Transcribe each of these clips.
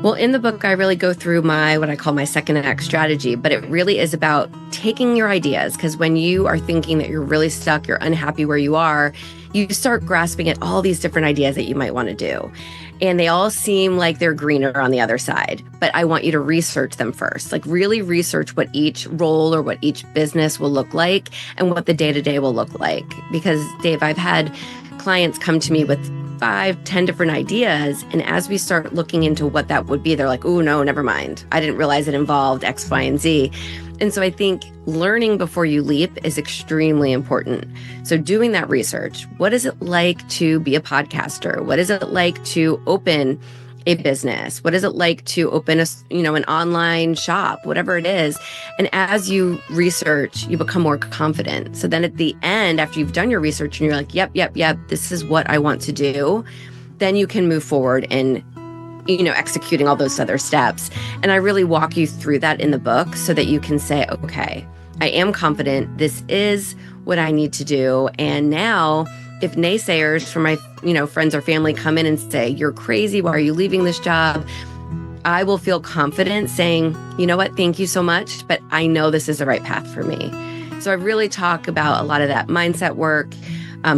Well, in the book, I really go through what I call my second act strategy, but it really is about taking your ideas. Because when you are thinking that you're really stuck, you're unhappy where you are, you start grasping at all these different ideas that you might want to do. And they all seem like they're greener on the other side. But I want you to research them first, like really research what each role or what each business will look like and what the day-to-day will look like. Because, Dave, I've had clients come to me with 5, 10 different ideas. And as we start looking into what that would be, they're like, oh, no, never mind. I didn't realize it involved X, Y, and Z. And so I think learning before you leap is extremely important. So doing that research, what is it like to be a podcaster? What is it like to open a business? What is it like to open an online shop, whatever it is? And as you research, you become more confident. So then at the end, after you've done your research and you're like, yep, this is what I want to do, then you can move forward in executing all those other steps. And I really walk you through that in the book so that you can say, okay, I am confident. This is what I need to do. And now if naysayers from my, friends or family come in and say, you're crazy, why are you leaving this job? I will feel confident saying, you know what, thank you so much, but I know this is the right path for me. So I really talk about a lot of that mindset work,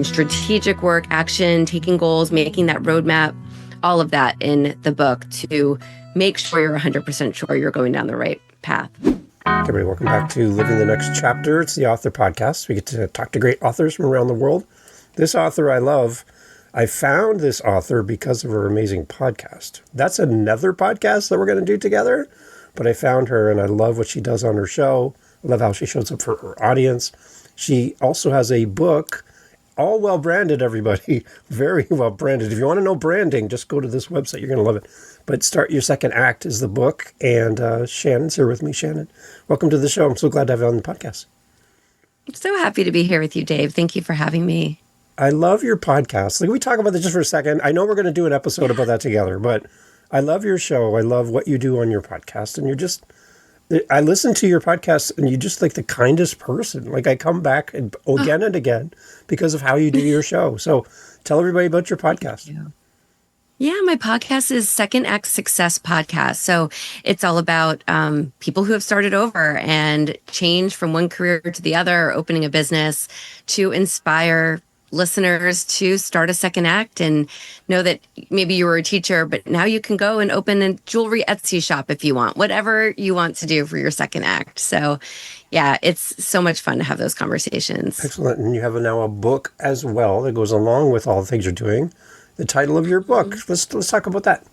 strategic work, action, taking goals, making that roadmap, all of that in the book to make sure you're 100% sure you're going down the right path. Everybody, welcome back to Living the Next Chapter. It's the Author Podcast. We get to talk to great authors from around the world. This author I love. I found this author because of her amazing podcast. That's another podcast that we're going to do together. But I found her and I love what she does on her show. I love how she shows up for her audience. She also has a book, all well branded, everybody. Very well branded. If you want to know branding, just go to this website. You're going to love it. But Start Your Second Act is the book. And Shannon's here with me. Shannon, welcome to the show. I'm so glad to have you on the podcast. I'm so happy to be here with you, Dave. Thank you for having me. I love your podcast. Like, we talk about this just for a second. I know we're going to do an episode about that together, but I love your show. I love what you do on your podcast. And I listen to your podcast and you're just like the kindest person. Like, I come back again and again because of how you do your show. So tell everybody about your podcast. Yeah, my podcast is Second Act Success Podcast. So it's all about people who have started over and changed from one career to the other, opening a business to inspire listeners to start a second act and know that maybe you were a teacher, but now you can go and open a jewelry Etsy shop if you want, whatever you want to do for your second act. So yeah, it's so much fun to have those conversations. Excellent. And you have now a book as well that goes along with all the things you're doing. The title of your book, let's talk about that.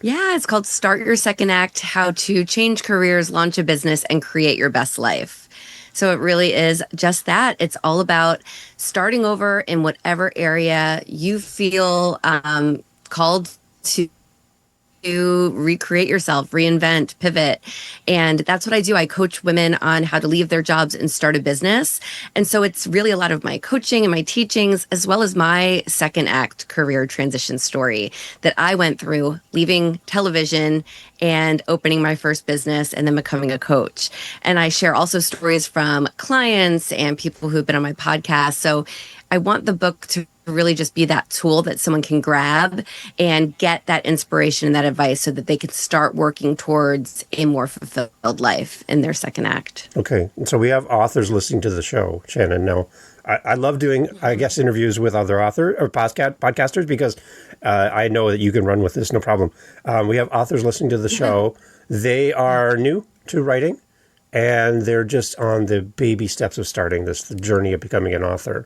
Yeah, it's called Start Your Second Act, How to Change Careers, Launch a Business, and Create Your Best Life. So it really is just that. It's all about starting over in whatever area you feel called to recreate yourself, reinvent, pivot. And that's what I do. I coach women on how to leave their jobs and start a business. And so it's really a lot of my coaching and my teachings, as well as my second act career transition story that I went through, leaving television and opening my first business and then becoming a coach. And I share also stories from clients and people who've been on my podcast. So I want the book to really just be that tool that someone can grab and get that inspiration and that advice so that they can start working towards a more fulfilled life in their second act. Okay. And so we have authors listening to the show, Shannon. Now, I love doing, I guess, interviews with other podcasters because I know that you can run with this, no problem. We have authors listening to the show. They are new to writing and they're just on the baby steps of starting the journey of becoming an author.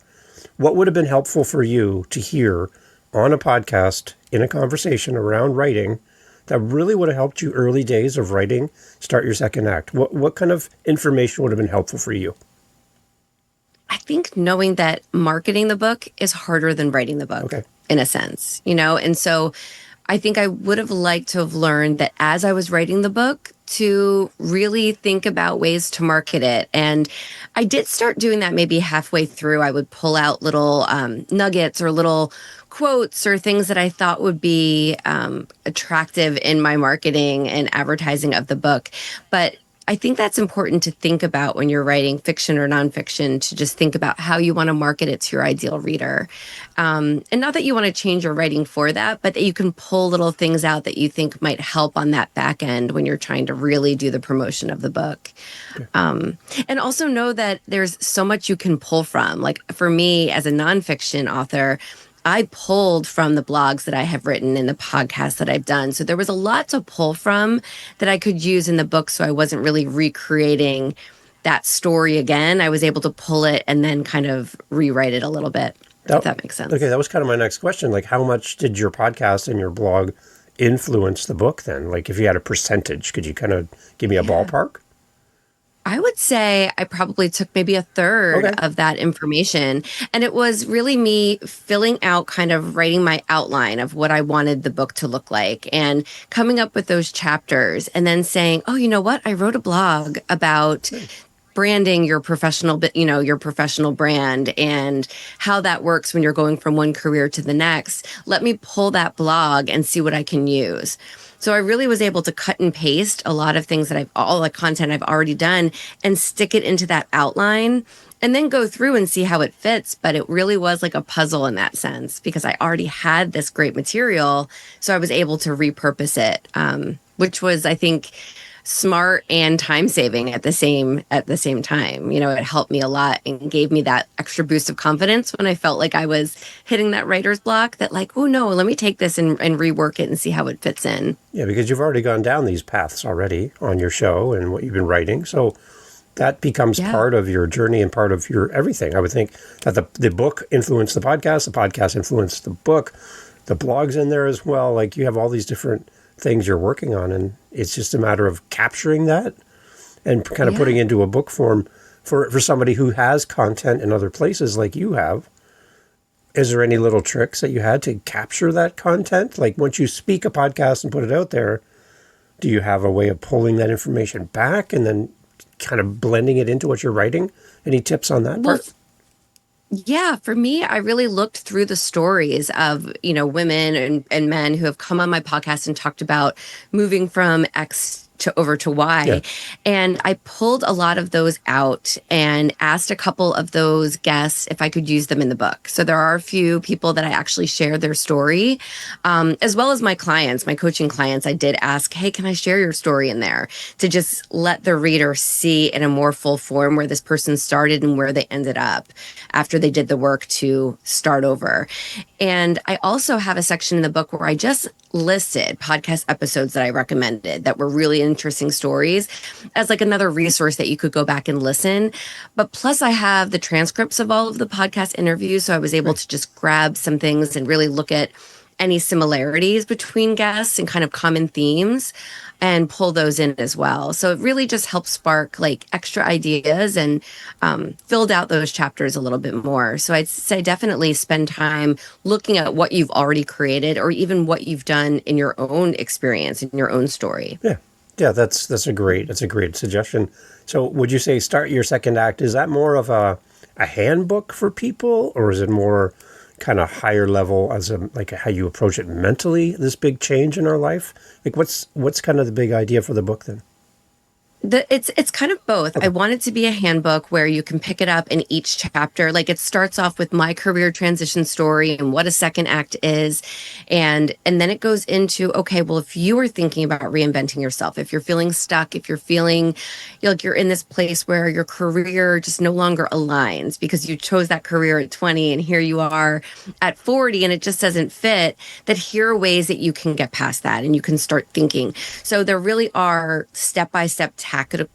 What would have been helpful for you to hear on a podcast in a conversation around writing that really would have helped you early days of writing, Start Your Second Act? What kind of information would have been helpful for you? I think knowing that marketing the book is harder than writing the book, in a sense, and so I think I would have liked to have learned that as I was writing the book to really think about ways to market it. And I did start doing that maybe halfway through. I would pull out little nuggets or little quotes or things that I thought would be attractive in my marketing and advertising of the book. But I think that's important to think about when you're writing fiction or nonfiction, to just think about how you want to market it to your ideal reader. And not that you want to change your writing for that, but that you can pull little things out that you think might help on that back end when you're trying to really do the promotion of the book. And also know that there's so much you can pull from. Like for me, as a nonfiction author, I pulled from the blogs that I have written and the podcasts that I've done. So there was a lot to pull from that I could use in the book. So I wasn't really recreating that story again. I was able to pull it and then kind of rewrite it a little bit, if that makes sense. Okay, that was kind of my next question. Like, how much did your podcast and your blog influence the book then? Like, if you had a percentage, could you kind of give me a ballpark? I would say I probably took maybe a third of that information. And it was really me filling out, kind of writing my outline of what I wanted the book to look like and coming up with those chapters and then saying, oh, you know what? I wrote a blog about branding your professional, your professional brand and how that works when you're going from one career to the next. Let me pull that blog and see what I can use. So I really was able to cut and paste a lot of things that all the content I've already done and stick it into that outline and then go through and see how it fits. But it really was like a puzzle in that sense because I already had this great material. So I was able to repurpose it, which was, I think, smart and time saving at the same time. It helped me a lot and gave me that extra boost of confidence when I felt like I was hitting that writer's block, that like, oh no, let me take this and rework it and see how it fits in. Yeah, because you've already gone down these paths already on your show and what you've been writing. So that becomes part of your journey and part of your everything. I would think that the book influenced the podcast influenced the book, the blog's in there as well. Like you have all these different things you're working on, and it's just a matter of capturing that and kind of putting into a book form for somebody who has content in other places like you have. Is there any little tricks that you had to capture that content? Like once you speak a podcast and put it out there, do you have a way of pulling that information back and then kind of blending it into what you're writing? Any tips on that part? Yeah, for me, I really looked through the stories of, women and men who have come on my podcast and talked about moving from X to over to Y. Yeah. And I pulled a lot of those out and asked a couple of those guests if I could use them in the book. So there are a few people that I actually share their story, as well as my clients, my coaching clients. I did ask, hey, can I share your story in there, to just let the reader see in a more full form where this person started and where they ended up after they did the work to start over. And I also have a section in the book where I just listed podcast episodes that I recommended that were really interesting stories as like another resource that you could go back and listen. But plus I have the transcripts of all of the podcast interviews. So I was able to just grab some things and really look at any similarities between guests and kind of common themes and pull those in as well. So it really just helps spark like extra ideas and filled out those chapters a little bit more. So I'd say definitely spend time looking at what you've already created or even what you've done in your own experience, in your own story. Yeah, that's a great suggestion. So would you say start your second act, is that more of a handbook for people, or is it more kind of higher level as like how you approach it mentally, this big change in our life? Like what's kind of the big idea for the book then? It's kind of both. Okay. I want it to be a handbook where you can pick it up in each chapter. Like it starts off with my career transition story and what a second act is. And then it goes into, okay, well, if you are thinking about reinventing yourself, if you're feeling stuck, if you're feeling like you're in this place where your career just no longer aligns because you chose that career at 20 and here you are at 40 and it just doesn't fit, that here are ways that you can get past that and you can start thinking. So there really are step-by-step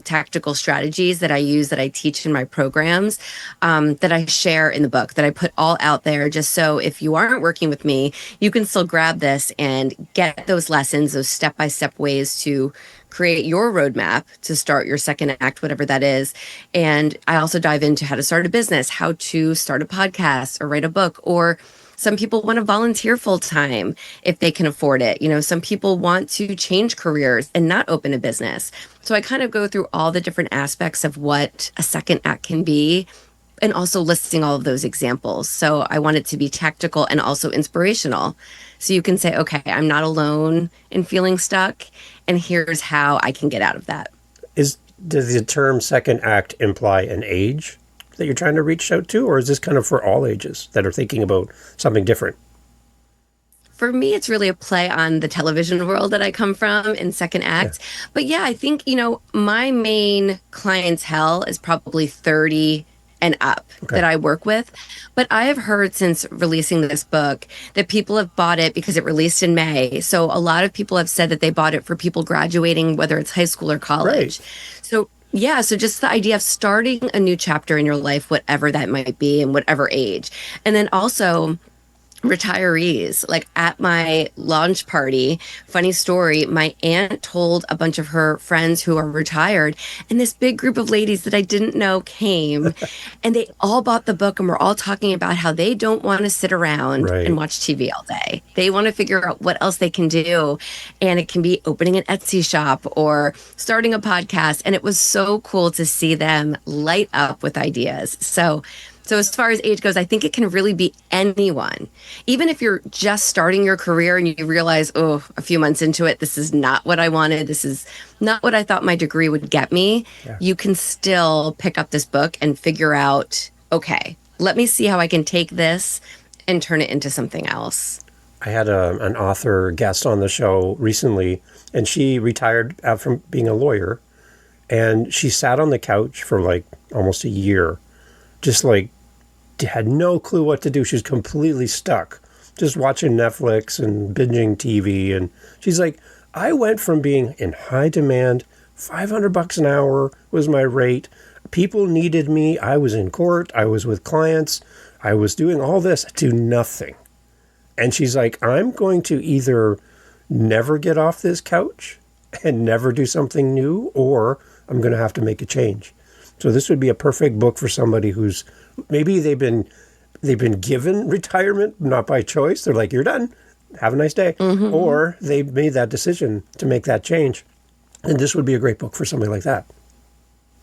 tactical strategies that I use, that I teach in my programs, that I share in the book, that I put all out there just so if you aren't working with me, you can still grab this and get those lessons, those step-by-step ways to create your roadmap to start your second act, whatever that is. And I also dive into how to start a business, how to start a podcast or write a book, or some people want to volunteer full time if they can afford it. Some people want to change careers and not open a business. So I kind of go through all the different aspects of what a second act can be and also listing all of those examples. So I want it to be tactical and also inspirational. So you can say, okay, I'm not alone in feeling stuck, and here's how I can get out of that. does the term second act imply an age that you're trying to reach out to, or is this kind of for all ages that are thinking about something different? For me, it's really a play on the television world that I come from in second Yeah. act. But yeah, I think, my main clientele is probably 30 and up Okay. that I work with. But I have heard since releasing this book that people have bought it because it released in May. So a lot of people have said that they bought it for people graduating, whether it's high school or Right. college. So yeah, so just the idea of starting a new chapter in your life, whatever that might be, and whatever age. And then also, retirees, like at my launch party, funny story, my aunt told a bunch of her friends who are retired, and this big group of ladies that I didn't know came, and they all bought the book, and we're all talking about how they don't want to sit around Right. and watch TV all day. They want to figure out what else they can do, and it can be opening an Etsy shop or starting a podcast. And it was so cool to see them light up with ideas. So as far as age goes, I think it can really be anyone. Even if you're just starting your career and you realize, oh, a few months into it, this is not what I wanted. This is not what I thought my degree would get me. Yeah. You can still pick up this book and figure out, okay, let me see how I can take this and turn it into something else. I had an author guest on the show recently, and she retired from being a lawyer, and she sat on the couch for like almost a year, just like had no clue what to do. She was completely stuck, just watching Netflix and binging TV. And she's like, I went from being in high demand, $500 an hour was my rate. People needed me. I was in court. I was with clients. I was doing all this to nothing. And she's like, I'm going to either never get off this couch and never do something new, or I'm going to have to make a change. So this would be a perfect book for somebody who's maybe they've been given retirement, not by choice. They're like, you're done. Have a nice day. Mm-hmm. Or they made that decision to make that change. And this would be a great book for somebody like that.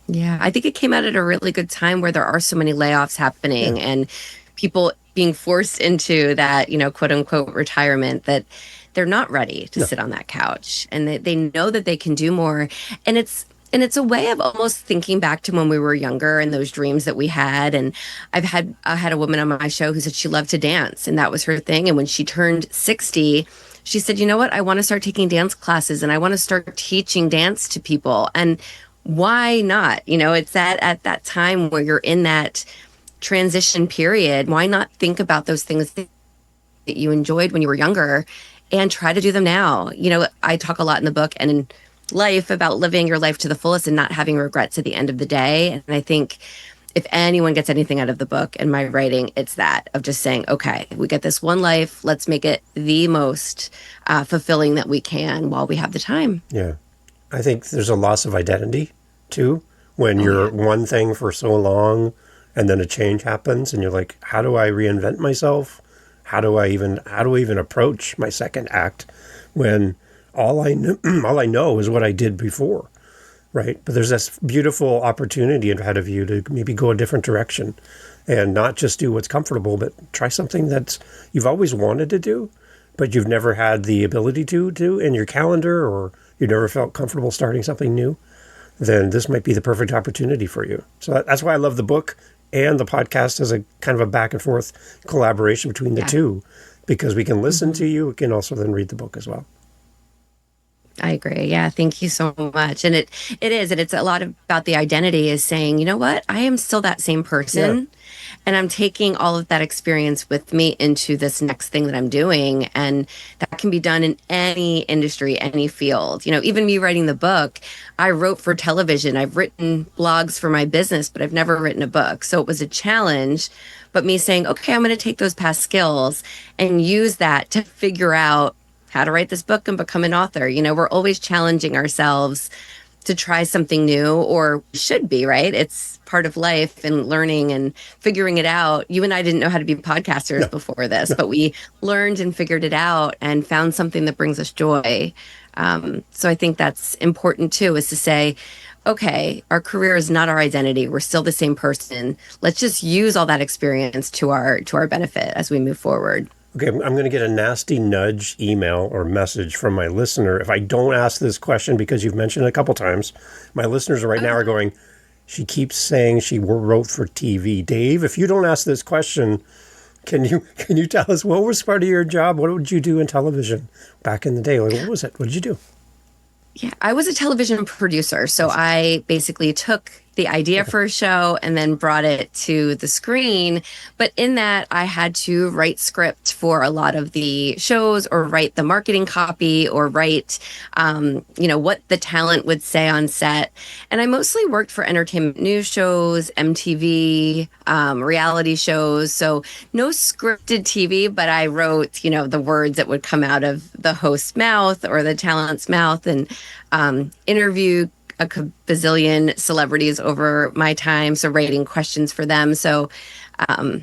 Yeah, I think it came out at a really good time where there are so many layoffs happening and people being forced into that, quote unquote retirement, that they're not ready to sit on that couch, and they know that they can do more. And it's a way of almost thinking back to when we were younger and those dreams that we had. And I had a woman on my show who said she loved to dance, and that was her thing. And when she turned 60, she said, you know what? I want to start taking dance classes, and I want to start teaching dance to people. And why not? It's that at that time where you're in that transition period, why not think about those things that you enjoyed when you were younger and try to do them now? I talk a lot in the book and in life about living your life to the fullest and not having regrets at the end of the day. And I think if anyone gets anything out of the book and my writing, it's that of just saying, okay, we get this one life. Let's make it the most fulfilling that we can while we have the time. Yeah. I think there's a loss of identity too, when you're one thing for so long and then a change happens and you're like, how do I reinvent myself? How do I even approach my second act when all I know is what I did before, right? But there's this beautiful opportunity ahead of you to maybe go a different direction and not just do what's comfortable, but try something that you've always wanted to do, but you've never had the ability to do in your calendar, or you never felt comfortable starting something new. Then this might be the perfect opportunity for you. So that's why I love the book and the podcast as a kind of a back and forth collaboration between the two, because we can listen to you. We can also then read the book as well. I agree. Yeah. Thank you so much. And it is, and it's a lot about the identity is saying, you know what, I am still that same person, and I'm taking all of that experience with me into this next thing that I'm doing. And that can be done in any industry, any field. Even me writing the book, I wrote for television. I've written blogs for my business, but I've never written a book. So it was a challenge, but me saying, okay, I'm going to take those past skills and use that to figure out how to write this book and become an author. We're always challenging ourselves to try something new, or should be, right? It's part of life and learning and figuring it out. You and I didn't know how to be podcasters before this, but we learned and figured it out and found something that brings us joy. So I think that's important too, is to say, okay, our career is not our identity. We're still the same person. Let's just use all that experience to our benefit as we move forward. Okay, I'm going to get a nasty nudge email or message from my listener if I don't ask this question because you've mentioned it a couple times. My listeners right now are going, she keeps saying she wrote for TV. Dave, if you don't ask this question, can you tell us what was part of your job? What would you do in television back in the day? Like, what was it? What did you do? Yeah, I was a television producer. So I basically took the idea for a show and then brought it to the screen. But in that, I had to write script for a lot of the shows or write the marketing copy or write, what the talent would say on set. And I mostly worked for entertainment news shows, MTV, reality shows. So no scripted TV, but I wrote, the words that would come out of the host's mouth or the talent's mouth and interview a bazillion celebrities over my time, so writing questions for them. So, so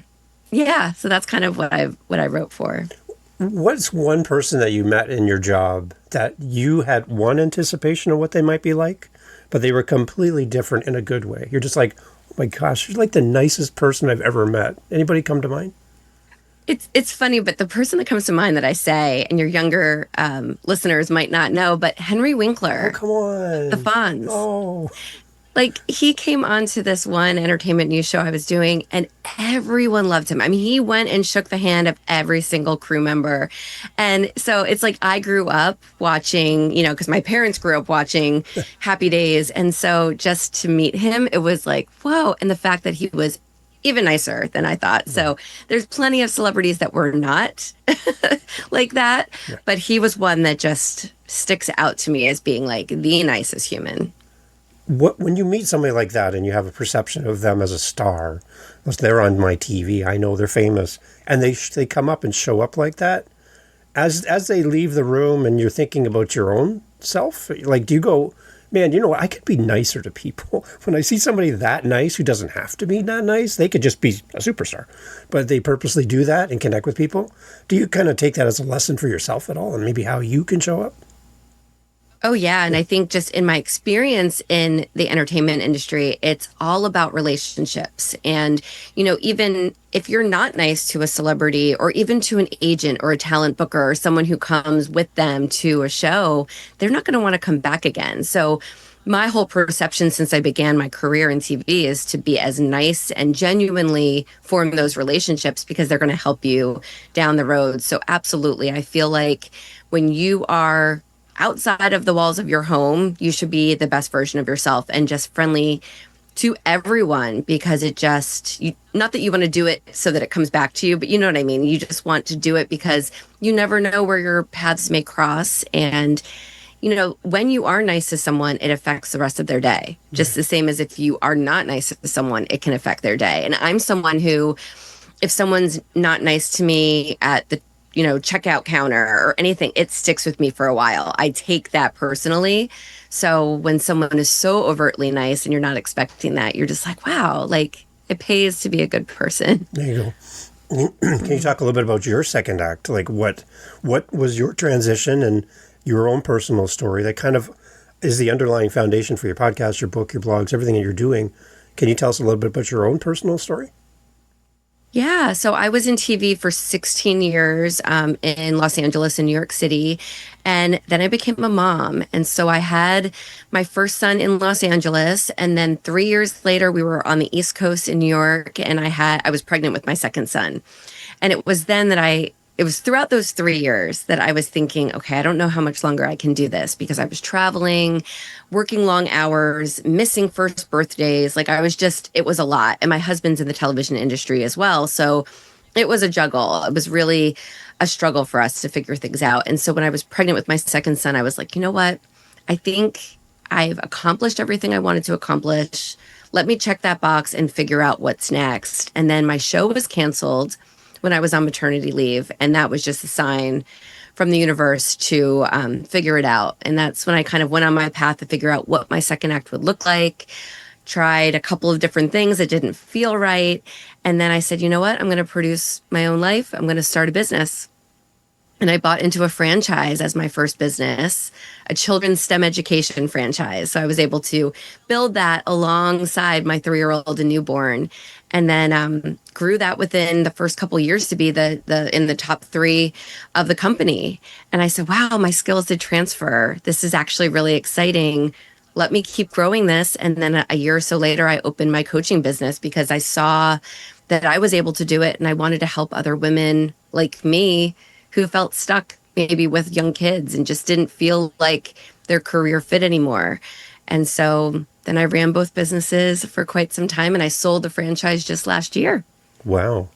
that's kind of what I wrote for. What's one person that you met in your job that you had one anticipation of what they might be like, but they were completely different in a good way? You're just like, oh my gosh, you're like the nicest person I've ever met. Anybody come to mind? It's funny, but the person that comes to mind that I say, and your younger listeners might not know, but Henry Winkler. Oh, come on. The Fonz. Oh. Like, he came onto this one entertainment news show I was doing, and everyone loved him. I mean, he went and shook the hand of every single crew member. And so it's like I grew up watching, because my parents grew up watching Happy Days. And so just to meet him, it was like, whoa. And the fact that he was even nicer than I thought. So there's plenty of celebrities that were not like that. Yeah. But he was one that just sticks out to me as being like the nicest human. When you meet somebody like that and you have a perception of them as a star, they're on my TV, I know they're famous, and they come up and show up like that, as they leave the room and you're thinking about your own self, like, do you go, man, I could be nicer to people. When I see somebody that nice who doesn't have to be that nice, they could just be a superstar, but they purposely do that and connect with people. Do you kind of take that as a lesson for yourself at all and maybe how you can show up? Oh, yeah. And I think just in my experience in the entertainment industry, it's all about relationships. And, even if you're not nice to a celebrity or even to an agent or a talent booker or someone who comes with them to a show, they're not going to want to come back again. So my whole perception since I began my career in TV is to be as nice and genuinely form those relationships because they're going to help you down the road. So absolutely. I feel like when you are outside of the walls of your home, you should be the best version of yourself and just friendly to everyone because not that you want to do it so that it comes back to you, but you know what I mean? You just want to do it because you never know where your paths may cross. And, when you are nice to someone, it affects the rest of their day. Just the same as if you are not nice to someone, it can affect their day. And I'm someone who, if someone's not nice to me at the checkout counter or anything, it sticks with me for a while. I take that personally. So when someone is so overtly nice and you're not expecting that, you're just like, wow, like it pays to be a good person. There you go. Can you talk a little bit about your second act? Like what was your transition and your own personal story that kind of is the underlying foundation for your podcast, your book, your blogs, everything that you're doing. Can you tell us a little bit about your own personal story? Yeah, so I was in TV for 16 years in Los Angeles and New York City, and then I became a mom. And so I had my first son in Los Angeles, and then 3 years later, we were on the East Coast in New York, and I was pregnant with my second son. And it was then that it was throughout those 3 years that I was thinking, okay, I don't know how much longer I can do this because I was traveling, working long hours, missing first birthdays. Like it was a lot. And my husband's in the television industry as well. So it was a juggle. It was really a struggle for us to figure things out. And so when I was pregnant with my second son, I was like, you know what? I think I've accomplished everything I wanted to accomplish. Let me check that box and figure out what's next. And then my show was canceled when I was on maternity leave. And that was just a sign from the universe to figure it out. And that's when I kind of went on my path to figure out what my second act would look like. Tried a couple of different things that didn't feel right. And then I said, you know what? I'm going to produce my own life. I'm going to start a business. And I bought into a franchise as my first business, a children's STEM education franchise. So I was able to build that alongside my 3-year-old and newborn. and then grew that within the first couple of years to be the in the top three of the company. And I said, wow, my skills did transfer. This is actually really exciting. Let me keep growing this. And then a year or so later, I opened my coaching business because I saw that I was able to do it, and I wanted to help other women like me who felt stuck maybe with young kids and just didn't feel like their career fit anymore. And so then I ran both businesses for quite some time, and I sold the franchise just last year. Wow.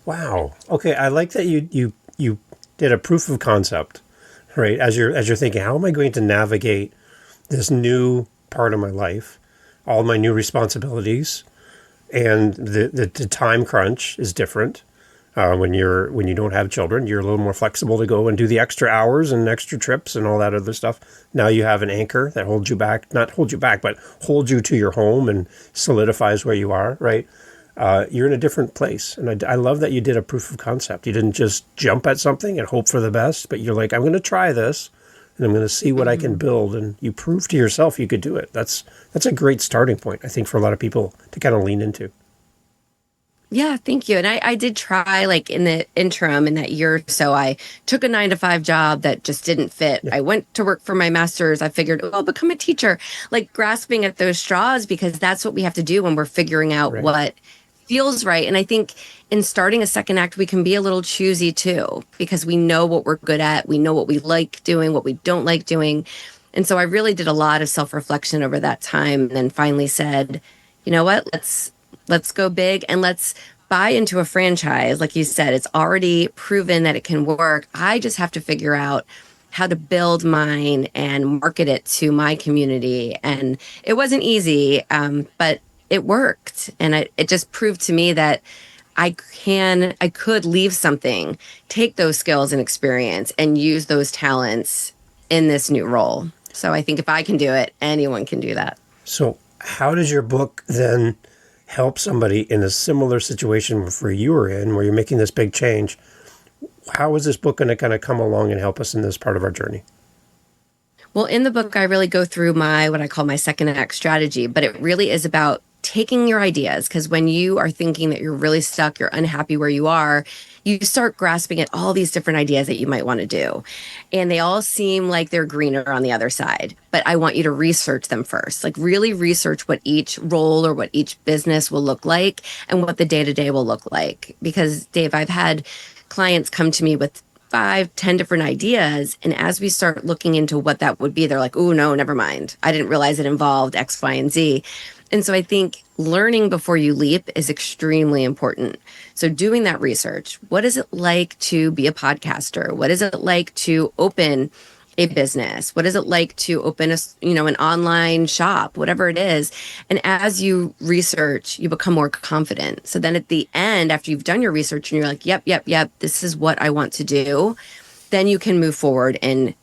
Wow. Okay, I like that you did a proof of concept, right? As you're thinking, how am I going to navigate this new part of my life, all my new responsibilities, and the time crunch is different. When you don't have children, you're a little more flexible to go and do the extra hours and extra trips and all that other stuff. Now you have an anchor that holds you back, not hold you back, but holds you to your home and solidifies where you are, right? You're in a different place. And I love that you did a proof of concept. You didn't just jump at something and hope for the best, but you're like, I'm going to try this and I'm going to see what I can build. And you prove to yourself you could do it. That's a great starting point, I think, for a lot of people to kind of lean into. Yeah, thank you. And I did try, like, in the interim in that year or so, I took a 9 to 5 job that just didn't fit. Yeah. I went to work for my master's. I figured, oh, I'll become a teacher, like grasping at those straws, because that's what we have to do when we're figuring out Right. what feels right. And I think in starting a second act, we can be a little choosy too, because we know what we're good at. We know what we like doing, what we don't like doing. And so I really did a lot of self-reflection over that time, and then finally said, you know what, let's go big and let's buy into a franchise. Like you said, it's already proven that it can work. I just have to figure out how to build mine and market it to my community. And it wasn't easy, but it worked. And it just proved to me that I could leave something, take those skills and experience, and use those talents in this new role. So I think if I can do it, anyone can do that. So how does your book then help somebody in a similar situation where you were in, where you're making this big change? How is this book going to kind of come along and help us in this part of our journey? Well, in the book, I really go through what I call my second act strategy, but it really is about taking your ideas, because when you are thinking that you're really stuck, you're unhappy where you are, you start grasping at all these different ideas that you might want to do. And they all seem like they're greener on the other side. But I want you to research them first, like really research what each role or what each business will look like and what the day-to-day will look like. Because, Dave, I've had clients come to me with 5, 10 different ideas. And as we start looking into what that would be, they're like, oh, no, never mind. I didn't realize it involved X, Y, and Z. And so I think learning before you leap is extremely important. So doing that research, what is it like to be a podcaster? What is it like to open a business? What is it like to open an online shop, whatever it is? And as you research, you become more confident. So then at the end, after you've done your research and you're like, yep, this is what I want to do, then you can move forward and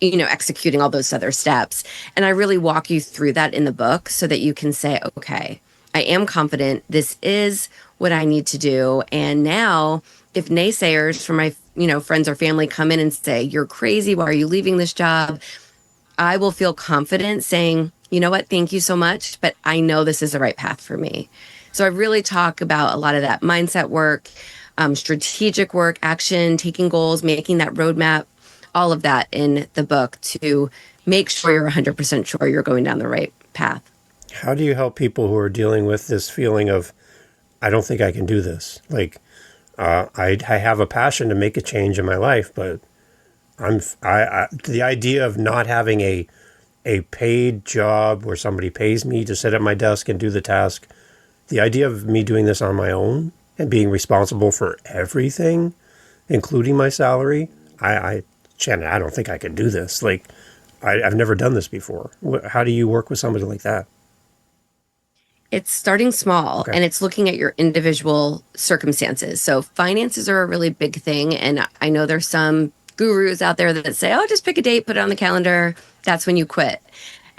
executing all those other steps. And I really walk you through that in the book so that you can say, okay, I am confident. This is what I need to do. And now if naysayers from my, friends or family come in and say, you're crazy, why are you leaving this job? I will feel confident saying, you know what, thank you so much, but I know this is the right path for me. So I really talk about a lot of that mindset work, strategic work, action, taking goals, making that roadmap, all of that in the book to make sure you're 100% sure you're going down the right path. How do you help people who are dealing with this feeling of, I don't think I can do this? Like, I have a passion to make a change in my life, but the idea of not having a paid job where somebody pays me to sit at my desk and do the task, the idea of me doing this on my own and being responsible for everything, including my salary, Shannon, I don't think I can do this. Like, I've never done this before. How do you work with somebody like that? It's starting small, Okay. and it's looking at your individual circumstances. So finances are a really big thing. And I know there's some gurus out there that say, oh, just pick a date, put it on the calendar. That's when you quit.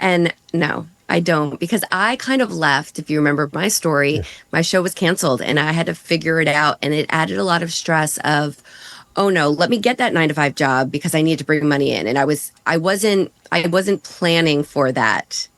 And no, I don't, because I kind of left. If you remember my story, my show was canceled and I had to figure it out. And it added a lot of stress of, oh no, let me get that 9 to 5 job because I need to bring money in. And I wasn't planning for that,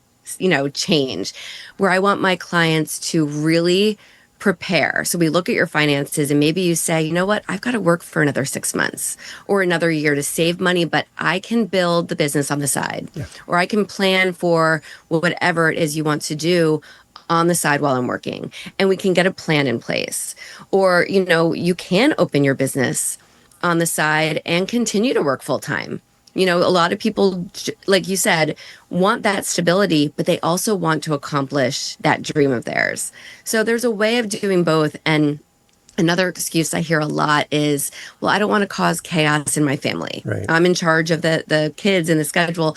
change, where I want my clients to really prepare. So we look at your finances and maybe you say, you know what, I've got to work for another 6 months or another year to save money, but I can build the business on the side, Yeah. or I can plan for whatever it is you want to do on the side while I'm working, and we can get a plan in place. Or, you can open your business on the side and continue to work full time. A lot of people, like you said, want that stability, but they also want to accomplish that dream of theirs. So there's a way of doing both. And another excuse I hear a lot is, well, I don't want to cause chaos in my family. Right. I'm in charge of the kids and the schedule.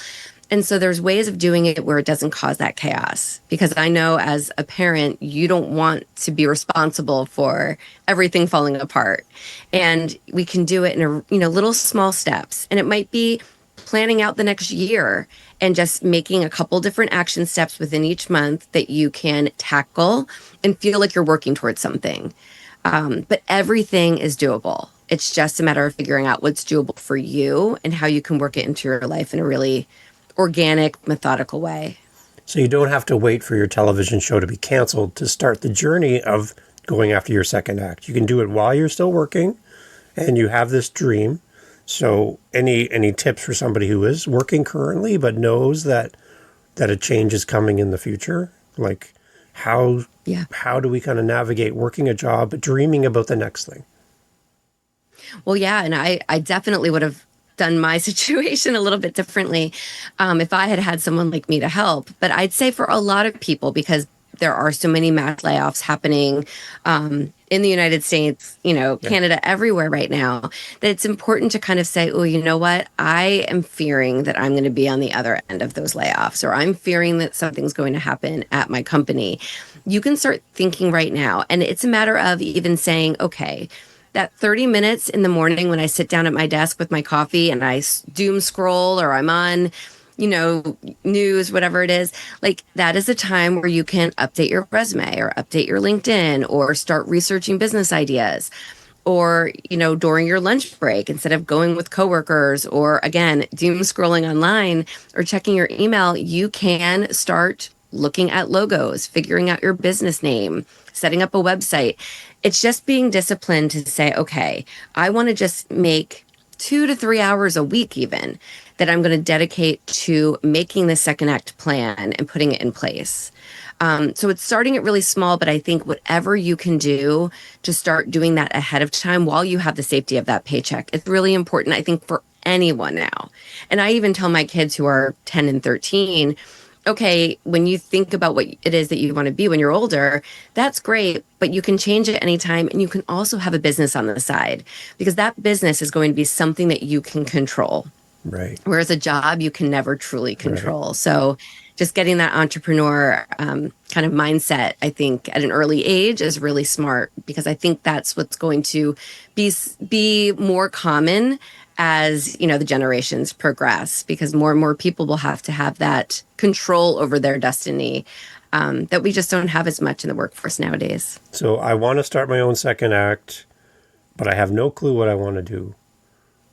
And so there's ways of doing it where it doesn't cause that chaos. Because I know as a parent, you don't want to be responsible for everything falling apart. And we can do it in little small steps. And it might be planning out the next year and just making a couple different action steps within each month that you can tackle and feel like you're working towards something. But everything is doable. It's just a matter of figuring out what's doable for you and how you can work it into your life in a really organic, methodical way. So you don't have to wait for your television show to be canceled to start the journey of going after your second act. You can do it while you're still working and you have this dream. So any tips for somebody who is working currently but knows that a change is coming in the future? Like how do we kind of navigate working a job but dreaming about the next thing? Well, yeah, and I definitely would have done my situation a little bit differently if I had had someone like me to help. But I'd say for a lot of people, because there are so many mass layoffs happening in the United States, Canada, everywhere right now, that it's important to kind of say, oh, you know what? I am fearing that I'm going to be on the other end of those layoffs, or I'm fearing that something's going to happen at my company. You can start thinking right now. And it's a matter of even saying, okay, that 30 minutes in the morning when I sit down at my desk with my coffee and I doom scroll, or I'm on, news, whatever it is, like that is a time where you can update your resume or update your LinkedIn or start researching business ideas. Or, during your lunch break, instead of going with coworkers or again, doom scrolling online or checking your email, you can start looking at logos, figuring out your business name, setting up a website. It's just being disciplined to say, okay, I want to just make 2 to 3 hours a week even that I'm going to dedicate to making the second act plan and putting it in place. So it's starting it really small, but I think whatever you can do to start doing that ahead of time while you have the safety of that paycheck, it's really important, I think, for anyone now. And I even tell my kids who are 10 and 13, okay, when you think about what it is that you want to be when you're older, that's great, but you can change it anytime. And you can also have a business on the side, because that business is going to be something that you can control. Right. Whereas a job, you can never truly control. Right. So just getting that entrepreneur kind of mindset, I think, at an early age is really smart, because I think that's what's going to be more common as the generations progress, because more and more people will have to have that control over their destiny that we just don't have as much in the workforce nowadays. So I want to start my own second act, but I have no clue what I want to do.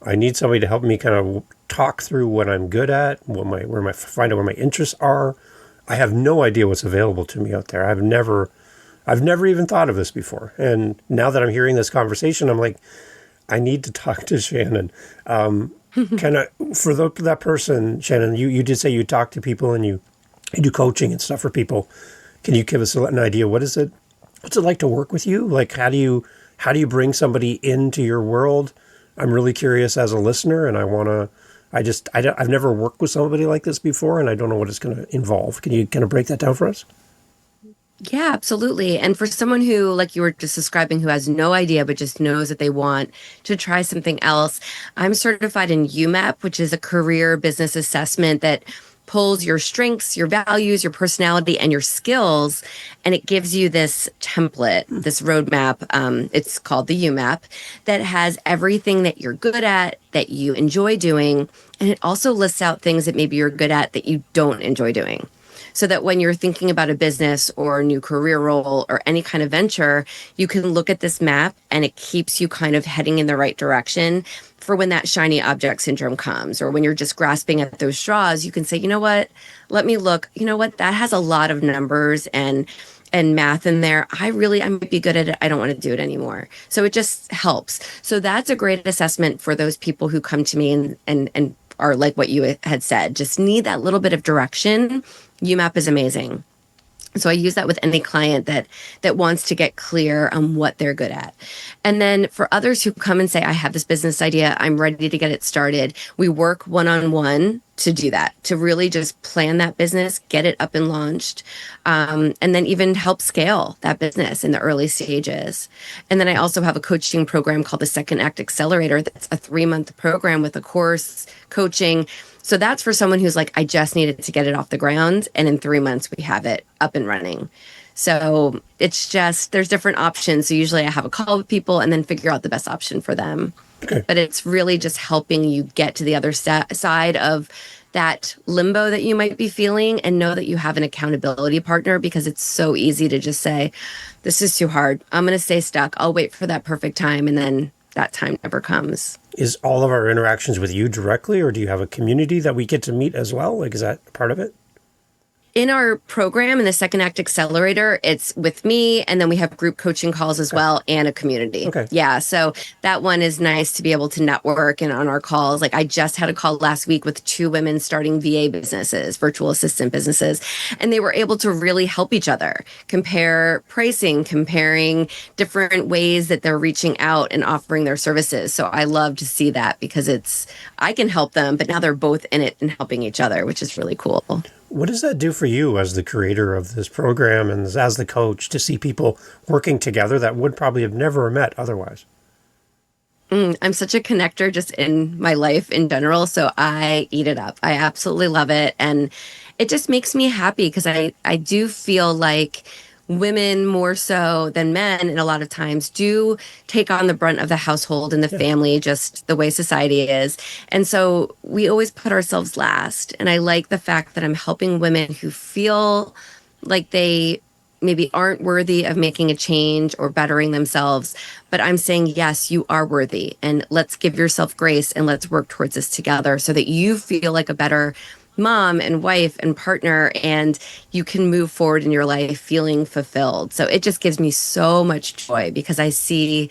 I need somebody to help me kind of talk through what I'm good at, find out where my interests are. I have no idea what's available to me out there. I've never even thought of this before. And now that I'm hearing this conversation, I'm like, I need to talk to Shannon. For that person, Shannon, you did say you talk to people and you do coaching and stuff for people. Can you give us an idea? What's it like to work with you? Like, how do you bring somebody into your world? I'm really curious as a listener, and I've never worked with somebody like this before, and I don't know what it's going to involve. Can you kind of break that down for us? Yeah, absolutely. And for someone who, like you were just describing, who has no idea but just knows that they want to try something else, I'm certified in UMAP, which is a career business assessment that pulls your strengths, your values, your personality, and your skills, and it gives you this template, this roadmap. It's called the UMAP, that has everything that you're good at, that you enjoy doing, and it also lists out things that maybe you're good at that you don't enjoy doing. So that when you're thinking about a business or a new career role or any kind of venture, you can look at this map and it keeps you kind of heading in the right direction for when that shiny object syndrome comes, or when you're just grasping at those straws. You can say, you know what, let me look, that has a lot of numbers and and math in there. I might be good at it. I don't want to do it anymore. So it just helps. So that's a great assessment for those people who come to me and are like what you had said, just need that little bit of direction. UMAP is amazing. So I use that with any client that wants to get clear on what they're good at. And then for others who come and say, I have this business idea, I'm ready to get it started, we work one-on-one to do that, to really just plan that business, get it up and launched, and then even help scale that business in the early stages. And then I also have a coaching program called the Second Act Accelerator. That's a 3-month program with a course, coaching. So that's for someone who's like, I just needed to get it off the ground. And in 3 months, we have it up and running. So it's just, there's different options. So usually I have a call with people and then figure out the best option for them. Okay. But it's really just helping you get to the other side of that limbo that you might be feeling and know that you have an accountability partner, because it's so easy to just say, this is too hard. I'm going to stay stuck. I'll wait for that perfect time. And then that time never comes. Is all of our interactions with you directly, or do you have a community that we get to meet as well? Like, is that part of it? In our program, in the Second Act Accelerator, it's with me, and then we have group coaching calls as well, and a community. Okay. Yeah, so that one is nice to be able to network. And on our calls, like I just had a call last week with 2 women starting VA businesses, virtual assistant businesses, and they were able to really help each other, compare pricing, comparing different ways that they're reaching out and offering their services. So I love to see that, because I can help them, but now they're both in it and helping each other, which is really cool. What does that do for you as the creator of this program and as the coach, to see people working together that would probably have never met otherwise? I'm such a connector just in my life in general. So I eat it up. I absolutely love it. And it just makes me happy, because I do feel like women more so than men, and a lot of times do take on the brunt of the household and the family, just the way society is. And so we always put ourselves last. And I like the fact that I'm helping women who feel like they maybe aren't worthy of making a change or bettering themselves. But I'm saying, yes, you are worthy, and let's give yourself grace and let's work towards this together so that you feel like a better mom and wife and partner, and you can move forward in your life feeling fulfilled. So it just gives me so much joy, because I see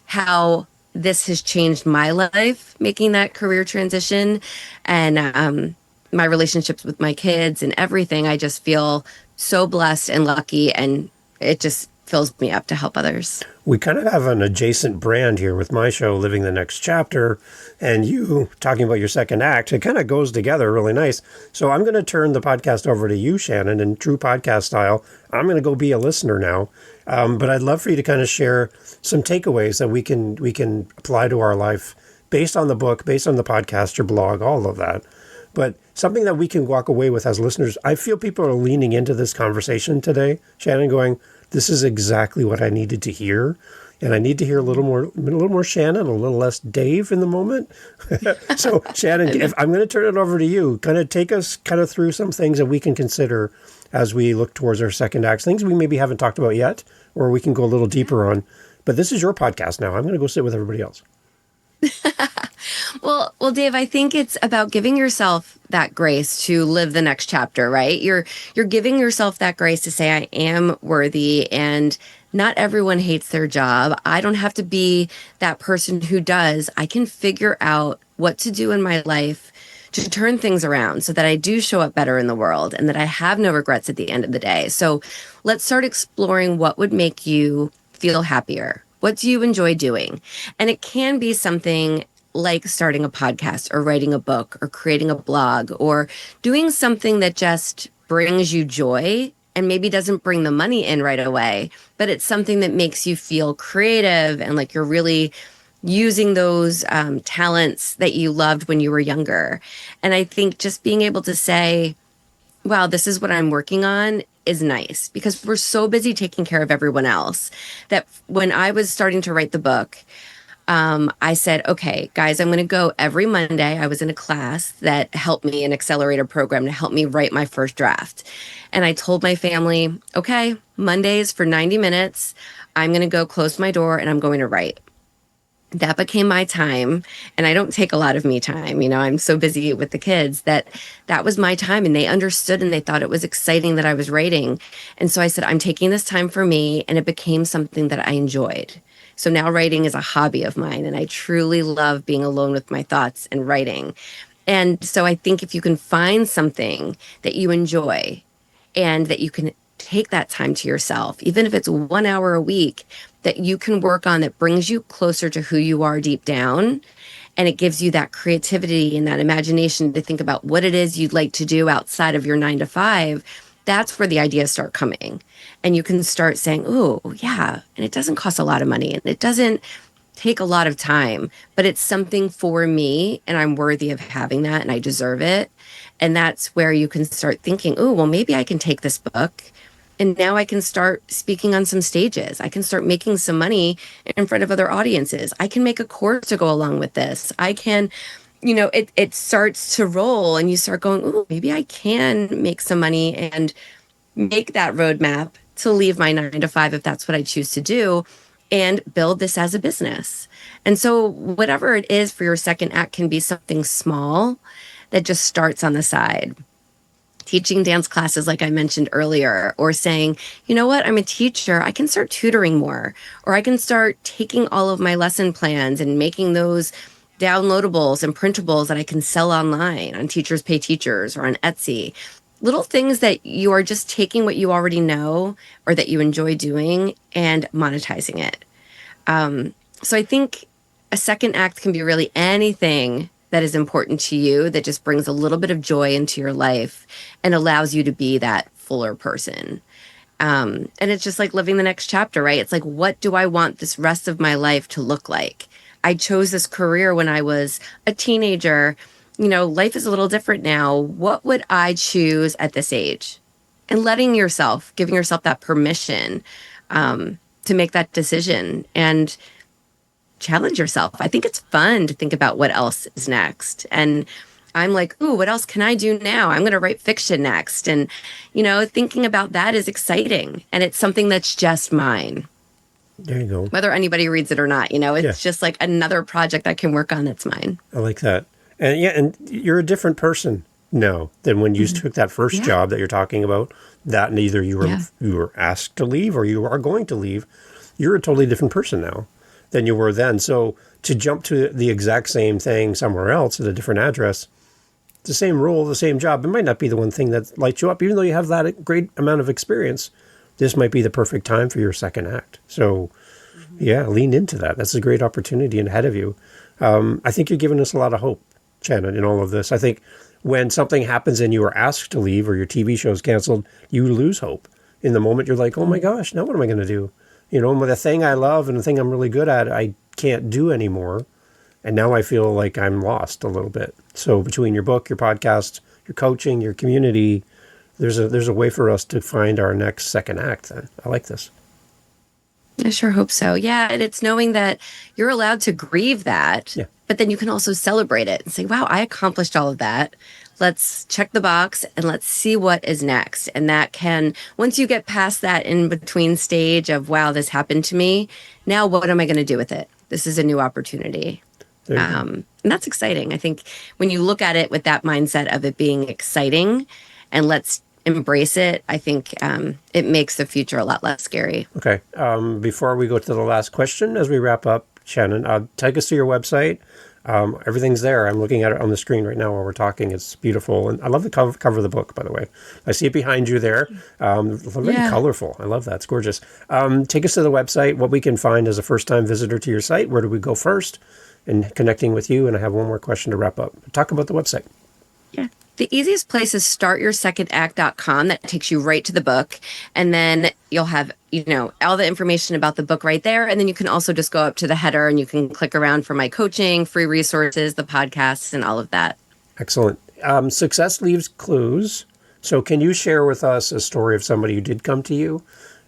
how this has changed my life, making that career transition, and my relationships with my kids and everything. I just feel so blessed and lucky, and it just fills me up to help others. We kind of have an adjacent brand here with my show, Living the Next Chapter, and you talking about your second act. It kind of goes together really nice. So I'm going to turn the podcast over to you, Shannon, in true podcast style. I'm going to go be a listener now. But I'd love for you to kind of share some takeaways that we can apply to our life based on the book, based on the podcast, your blog, all of that. But something that we can walk away with as listeners. I feel people are leaning into this conversation today, Shannon, going, this is exactly what I needed to hear. And I need to hear a little more Shannon, a little less Dave in the moment. So Shannon, if I'm going to turn it over to you, kind of take us kind of through some things that we can consider as we look towards our second act, things we maybe haven't talked about yet, or we can go a little deeper on. But this is your podcast now. I'm going to go sit with everybody else. Well, Dave, I think it's about giving yourself that grace to live the next chapter, right? You're giving yourself that grace to say, I am worthy, and not everyone hates their job. I don't have to be that person who does. I can figure out what to do in my life to turn things around so that I do show up better in the world and that I have no regrets at the end of the day. So let's start exploring what would make you feel happier. What do you enjoy doing? And it can be something like starting a podcast or writing a book or creating a blog or doing something that just brings you joy and maybe doesn't bring the money in right away, but it's something that makes you feel creative and like you're really using those talents that you loved when you were younger. And I think just being able to say, wow, this is what I'm working on is nice, because we're so busy taking care of everyone else that when I was starting to write the book, I said, okay, guys, I'm going to go every Monday. I was in a class that helped me, an accelerator program to help me write my first draft. And I told my family, okay, Mondays for 90 minutes, I'm going to go close my door and I'm going to write. that became my time. And I don't take a lot of me time. I'm so busy with the kids that was my time. And they understood and they thought it was exciting that I was writing. And so I said, I'm taking this time for me. And it became something that I enjoyed. So now writing is a hobby of mine. And I truly love being alone with my thoughts and writing. And so I think if you can find something that you enjoy and that you can take that time to yourself, even if it's 1 hour a week, that you can work on that brings you closer to who you are deep down. And it gives you that creativity and that imagination to think about what it is you'd like to do outside of your 9 to 5. That's where the ideas start coming. And you can start saying, oh, yeah. And it doesn't cost a lot of money and it doesn't take a lot of time, but it's something for me and I'm worthy of having that and I deserve it. And that's where you can start thinking, oh, well, maybe I can take this book and now I can start speaking on some stages. I can start making some money in front of other audiences. I can make a course to go along with this. I can, it starts to roll and you start going, oh, maybe I can make some money and make that roadmap to leave my 9 to 5 if that's what I choose to do and build this as a business. And so whatever it is for your second act can be something small that just starts on the side. Teaching dance classes, like I mentioned earlier, or saying, you know what, I'm a teacher, I can start tutoring more, or I can start taking all of my lesson plans and making those downloadables and printables that I can sell online on Teachers Pay Teachers or on Etsy. Little things that you are just taking what you already know or that you enjoy doing and monetizing it. So I think a second act can be really anything that is important to you that just brings a little bit of joy into your life and allows you to be that fuller person. And it's just like living the next chapter, right? It's like, what do I want this rest of my life to look like? I chose this career when I was a teenager. Life is a little different now. What would I choose at this age? And giving yourself that permission to make that decision and challenge yourself. I think it's fun to think about what else is next. And I'm like, ooh, what else can I do now? I'm going to write fiction next. And, thinking about that is exciting. And it's something that's just mine. There you go. Whether anybody reads it or not, it's just like another project I can work on that's mine. I like that. And and you're a different person now than when you took that first job that you're talking about. That neither you were asked to leave or you are going to leave. You're a totally different person now than you were then. So to jump to the exact same thing somewhere else at a different address, the same role, the same job, it might not be the one thing that lights you up, even though you have that great amount of experience. This might be the perfect time for your second act. So lean into that. That's a great opportunity ahead of you. I think you're giving us a lot of hope, Shannon, in all of this. I think when something happens and you are asked to leave or your TV show is canceled, you lose hope. In the moment, you're like, oh my gosh, now what am I going to do? The thing I love and the thing I'm really good at, I can't do anymore. And now I feel like I'm lost a little bit. So between your book, your podcast, your coaching, your community, there's a way for us to find our next second act. I like this. I sure hope so. Yeah. And it's knowing that you're allowed to grieve that, but then you can also celebrate it and say, wow, I accomplished all of that. Let's check the box and let's see what is next. And that can, once you get past that in between stage of, wow, this happened to me. Now, what am I going to do with it? This is a new opportunity. And that's exciting. I think when you look at it with that mindset of it being exciting and let's embrace it, I think it makes the future a lot less scary. Okay. Before we go to the last question, as we wrap up, Shannon, take us to your website. Everything's there. I'm looking at it on the screen right now while we're talking. It's beautiful. And I love the cover of the book, by the way. I see it behind you there. Very colorful. I love that. It's gorgeous. Take us to the website, what we can find as a first-time visitor to your site. Where do we go first? And connecting with you. And I have one more question to wrap up. Talk about the website. Yeah. The easiest place is startyoursecond.com. That takes you right to the book. And then you'll have, all the information about the book right there. And then you can also just go up to the header and you can click around for my coaching, free resources, the podcasts, and all of that. Excellent. Success leaves clues. So can you share with us a story of somebody who did come to you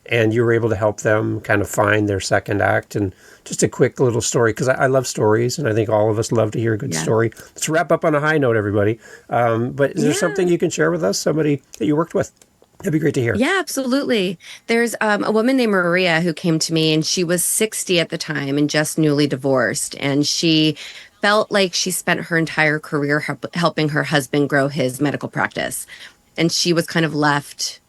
and you were able to help them kind of find their second act? And just a quick little story, because I love stories, and I think all of us love to hear a good story. Let's wrap up on a high note, everybody. But is there something you can share with us, somebody that you worked with? That'd be great to hear. Yeah, absolutely. There's a woman named Maria who came to me, and she was 60 at the time and just newly divorced. And she felt like she spent her entire career helping her husband grow his medical practice. And she was kind of left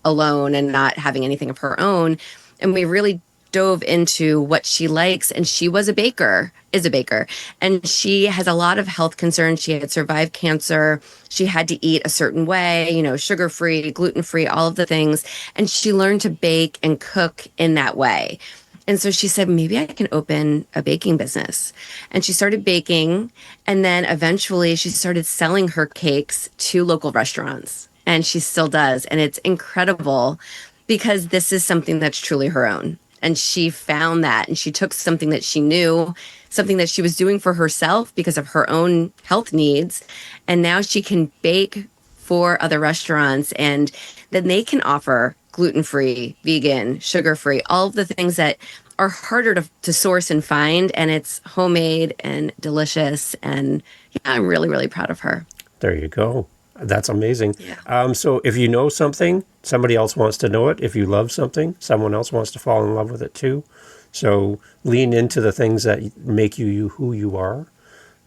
alone and not having anything of her own. And we really dove into what she likes. And she was a baker, is a baker. And she has a lot of health concerns. She had survived cancer. She had to eat a certain way, sugar free, gluten free, all of the things. And she learned to bake and cook in that way. And so she said, maybe I can open a baking business. And she started baking. And then eventually she started selling her cakes to local restaurants. And she still does. And it's incredible because this is something that's truly her own. And she found that, and she took something that she knew, something that she was doing for herself because of her own health needs. And now she can bake for other restaurants, and then they can offer gluten-free, vegan, sugar-free, all of the things that are harder to source and find. And it's homemade and delicious. And yeah, I'm really, really proud of her. There you go. That's amazing. Yeah. So if you know something, somebody else wants to know it. If you love something, someone else wants to fall in love with it too. So lean into the things that make you who you are.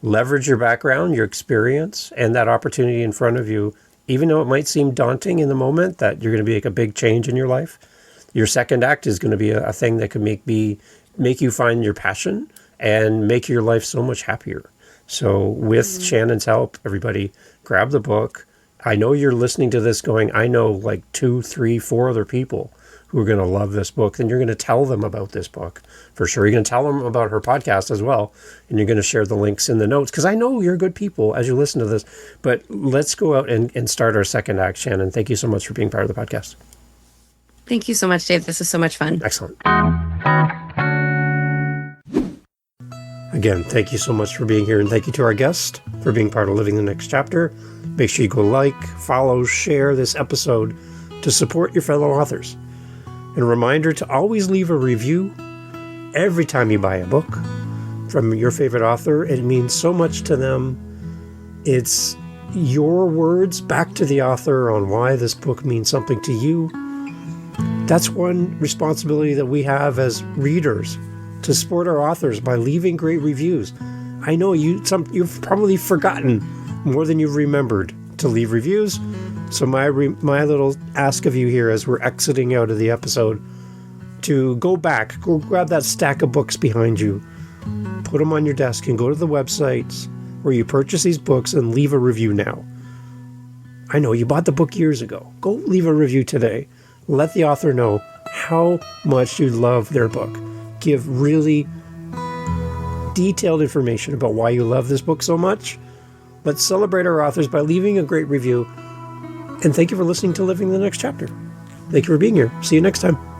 Leverage your background, your experience, and that opportunity in front of you. Even though it might seem daunting in the moment that you're going to make a big change in your life, your second act is going to be a thing that can make you find your passion and make your life so much happier. So with Shannon's help, everybody, grab the book. I know you're listening to this going, I know like 2, 3, 4 other people who are going to love this book. Then you're going to tell them about this book for sure. You're going to tell them about her podcast as well. And you're going to share the links in the notes because I know you're good people as you listen to this. But let's go out and start our second act, Shannon. Thank you so much for being part of the podcast. Thank you so much, Dave. This is so much fun. Excellent. Again, thank you so much for being here, and thank you to our guest for being part of Living the Next Chapter. Make sure you go like, follow, share this episode to support your fellow authors. And a reminder to always leave a review every time you buy a book from your favorite author. It means so much to them. It's your words back to the author on why this book means something to you. That's one responsibility that we have as readers, to support our authors by leaving great reviews. I know you've probably forgotten more than you've remembered to leave reviews. So my little ask of you here as we're exiting out of the episode, to go grab that stack of books behind you, put them on your desk, and go to the websites where you purchase these books and leave a review now. I know you bought the book years ago. Go leave a review today. Let the author know how much you love their book. Give really detailed information about why you love this book so much. Let's celebrate our authors by leaving a great review. And thank you for listening to Living the Next Chapter. Thank you for being here. See you next time.